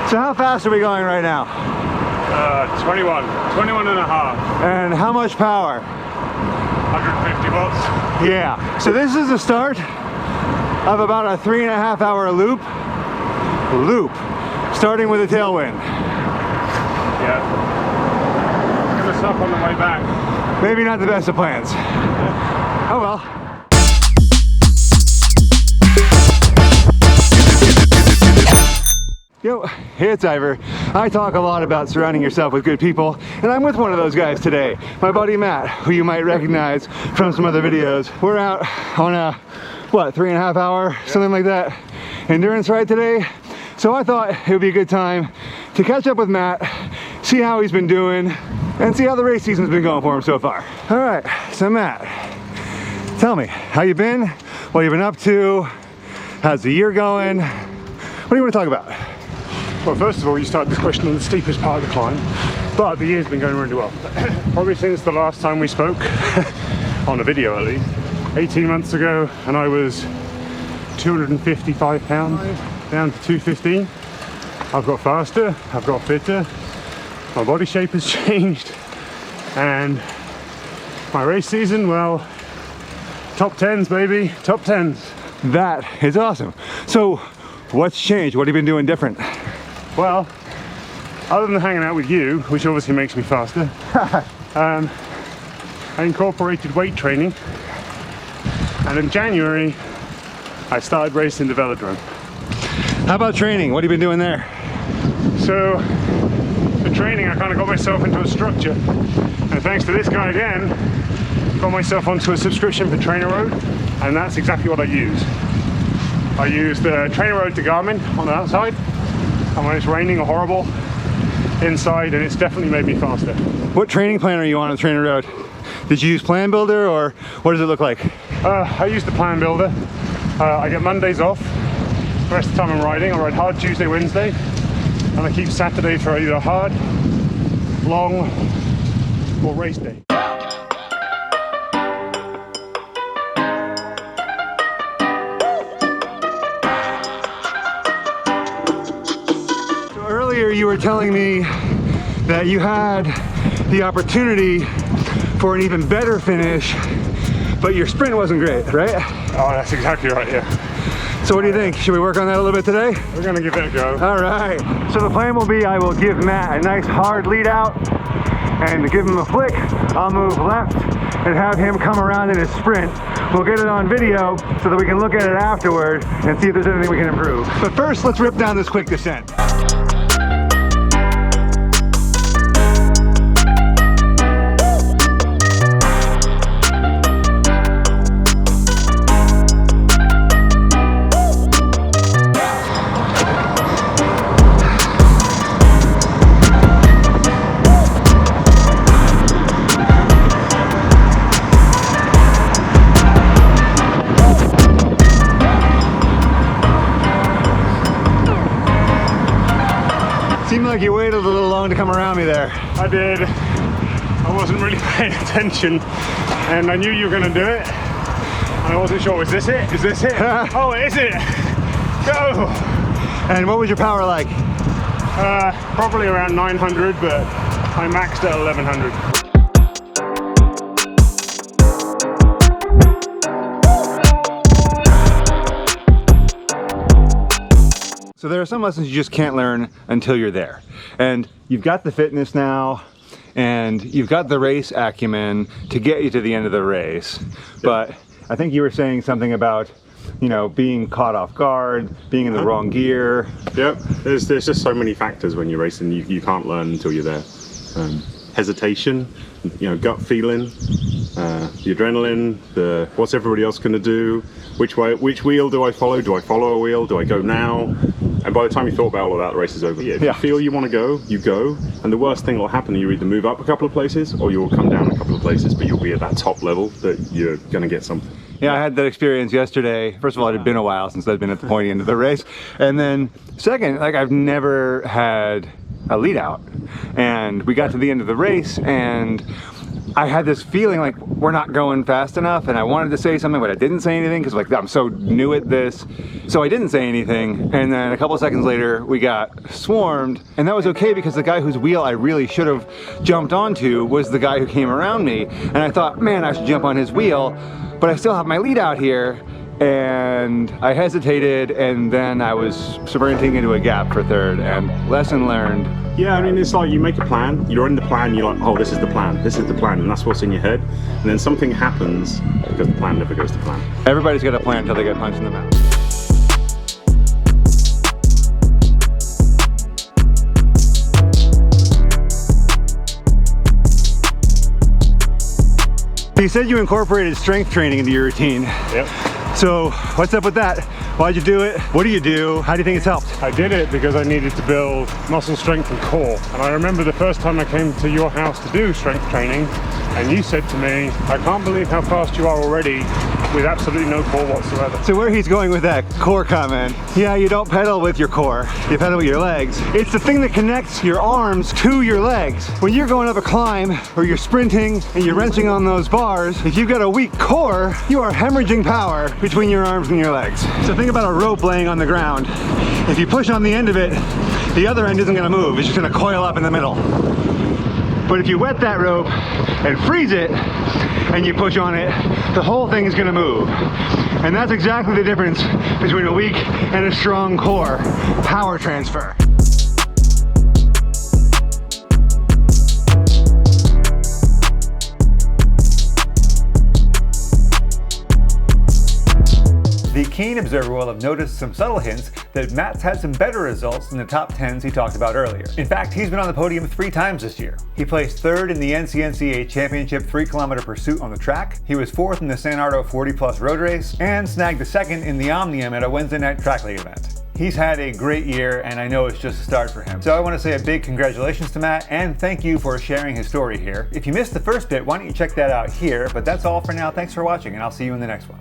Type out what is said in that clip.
So how fast are we going right now? 21 and a half. And how much power? 150 watts. Yeah. So this is the start of about a 3.5 hour loop, starting with a tailwind. Yeah. I'm gonna stop on the way back. Maybe not the best of plans. Oh well. Yo, hey, it's Ivor. I talk a lot about surrounding yourself with good people, and I'm with one of those guys today, my buddy Matt, who you might recognize from some other videos. We're out on a, what, 3.5 hour, something like that, endurance ride today. So I thought it would be a good time to catch up with Matt, see how he's been doing, and see how the race season's been going for him so far. All right, so Matt, tell me, how you been? What you been up to? How's the year going? What do you want to talk about? Well, first of all, you started this question on the steepest part of the climb, but the year's been going really well. Probably since the last time we spoke, on a video at least, 18 months ago, and I was 255 pounds, down to 215. I've got faster, I've got fitter, my body shape has changed, and my race season, well, top 10s, baby, top 10s. That is awesome. So, what's changed? What have you been doing different? Well, other than hanging out with you, which obviously makes me faster, I incorporated weight training, and in January I started racing the velodrome. How about training? What have you been doing there? So the training, I kind of got myself into a structure, and thanks to this guy again, got myself onto a subscription for Trainer Road, and that's exactly what I use. I use the Trainer Road to Garmin on the outside, and when it's raining or horrible inside, and it's definitely made me faster. What training plan are you on Trainer Road? Did you use Plan Builder, or what does it look like? I use the Plan Builder. I get Mondays off. The rest of the time I'm riding. I ride hard Tuesday, Wednesday, and I keep Saturday for either hard, long, or race day. Earlier you were telling me that you had the opportunity for an even better finish, but your sprint wasn't great, right? Oh, that's exactly right, yeah. So what do you think? Should we work on that a little bit today? We're gonna give it a go. All right. So the plan will be I will give Matt a nice hard lead out and give him a flick. I'll move left and have him come around in his sprint. We'll get it on video so that we can look at it afterward and see if there's anything we can improve. But first, let's rip down this quick descent. Seemed like you waited a little long to come around me there. I did. I wasn't really paying attention, and I knew you were going to do it, and I wasn't sure, is this it? Is this it? Oh, it is it! Go! And what was your power like? Probably around 900, but I maxed at 1100. So there are some lessons you just can't learn until you're there. And you've got the fitness now, and you've got the race acumen to get you to the end of the race. But I think you were saying something about, you know, being caught off guard, being in the wrong gear. Yep, there's just so many factors when you're racing, you can't learn until you're there. Hesitation, you know, gut feeling, the adrenaline, the what's everybody else going to do, which wheel do I follow? Do I follow a wheel? Do I go now? And by the time you thought about all of that, the race is over. If you feel you want to go, you go. And the worst thing that will happen, you either move up a couple of places or you will come down a couple of places, but you'll be at that top level that you're going to get something. Yeah, I had that experience yesterday. First of all, it had been a while since I'd been at the pointy end of the race. And then second, like I've never had a lead out. And we got to the end of the race and I had this feeling like we're not going fast enough, and I wanted to say something, but I didn't say anything because like I'm so new at this. So I didn't say anything, and then a couple of seconds later we got swarmed, and that was okay because the guy whose wheel I really should have jumped onto was the guy who came around me, and I thought, man, I should jump on his wheel, but I still have my lead out here. And I hesitated, and then I was sprinting into a gap for third, and lesson learned. Yeah, I mean, it's like you make a plan, you're in the plan, you're like, oh, this is the plan, and that's what's in your head. And then something happens because the plan never goes to plan. Everybody's got a plan until they get punched in the mouth. You said you incorporated strength training into your routine. Yep. So what's up with that? Why'd you do it? What do you do? How do you think it's helped? I did it because I needed to build muscle strength and core. And I remember the first time I came to your house to do strength training, and you said to me, I can't believe how fast you are already with absolutely no core whatsoever. So where he's going with that core comment, yeah, you don't pedal with your core, you pedal with your legs. It's the thing that connects your arms to your legs. When you're going up a climb or you're sprinting and you're wrenching on those bars, if you've got a weak core, you are hemorrhaging power between your arms and your legs. So think about a rope laying on the ground. If you push on the end of it, the other end isn't gonna move, it's just gonna coil up in the middle. But if you wet that rope and freeze it, and you push on it, the whole thing is gonna move. And that's exactly the difference between a weak and a strong core. Power transfer. The keen observer will have noticed some subtle hints that Matt's had some better results than the top 10s he talked about earlier. In fact, he's been on the podium 3 times this year. He placed 3rd in the NCNCA Championship 3-kilometer pursuit on the track, he was 4th in the San Ardo 40+ road race, and snagged the 2nd in the Omnium at a Wednesday night track league event. He's had a great year, and I know it's just a start for him. So I want to say a big congratulations to Matt, and thank you for sharing his story here. If you missed the first bit, why don't you check that out here, but that's all for now. Thanks for watching, and I'll see you in the next one.